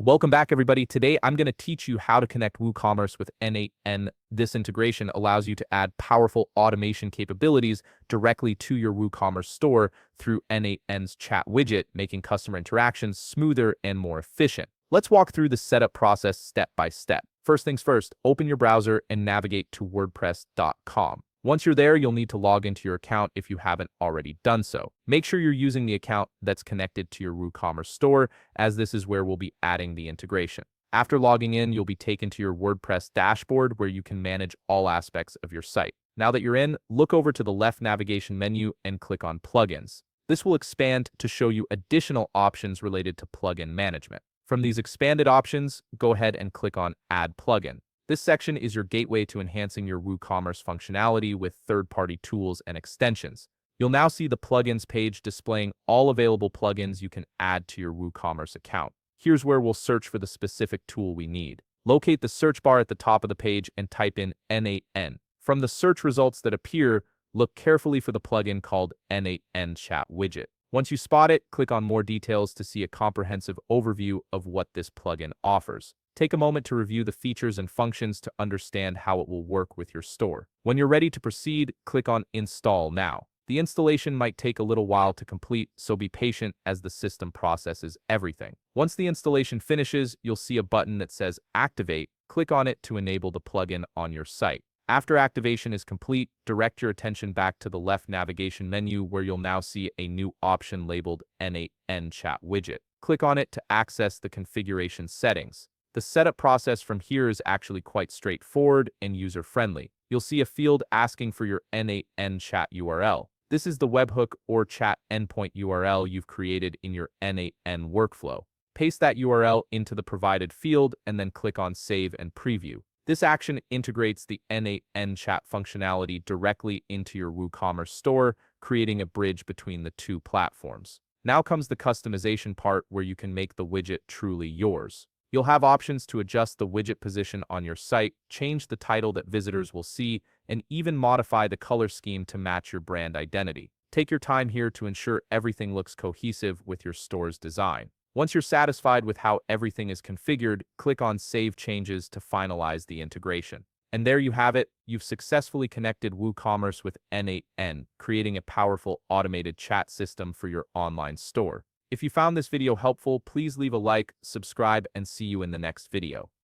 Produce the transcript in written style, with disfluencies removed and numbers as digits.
Welcome back, everybody. Today, I'm going to teach you how to connect WooCommerce with N8N. This integration allows you to add powerful automation capabilities directly to your WooCommerce store through N8N's chat widget, making customer interactions smoother and more efficient. Let's walk through the setup process step by step. First things first, open your browser and navigate to WordPress.com. Once you're there, you'll need to log into your account if you haven't already done so. Make sure you're using the account that's connected to your WooCommerce store, as this is where we'll be adding the integration. After logging in, you'll be taken to your WordPress dashboard where you can manage all aspects of your site. Now that you're in, look over to the left navigation menu and click on Plugins. This will expand to show you additional options related to plugin management. From these expanded options, go ahead and click on Add Plugin. This section is your gateway to enhancing your WooCommerce functionality with third-party tools and extensions. You'll now see the plugins page displaying all available plugins you can add to your WooCommerce account. Here's where we'll search for the specific tool we need. Locate the search bar at the top of the page and type in N8N. From the search results that appear, look carefully for the plugin called N8N Chat Widget. Once you spot it, click on More Details to see a comprehensive overview of what this plugin offers. Take a moment to review the features and functions to understand how it will work with your store. When you're ready to proceed, click on Install Now. The installation might take a little while to complete, so be patient as the system processes everything. Once the installation finishes, you'll see a button that says Activate. Click on it to enable the plugin on your site. After activation is complete, direct your attention back to the left navigation menu where you'll now see a new option labeled N8N Chat Widget. Click on it to access the configuration settings. The setup process from here is actually quite straightforward and user-friendly. You'll see a field asking for your N8N chat URL. This is the webhook or chat endpoint URL you've created in your N8N workflow. Paste that URL into the provided field and then click on Save and Preview. This action integrates the N8N chat functionality directly into your WooCommerce store, creating a bridge between the two platforms. Now comes the customization part where you can make the widget truly yours. You'll have options to adjust the widget position on your site, change the title that visitors will see, and even modify the color scheme to match your brand identity. Take your time here to ensure everything looks cohesive with your store's design. Once you're satisfied with how everything is configured, click on Save Changes to finalize the integration. And there you have it. You've successfully connected WooCommerce with N8N, creating a powerful automated chat system for your online store. If you found this video helpful, please leave a like, subscribe, and see you in the next video.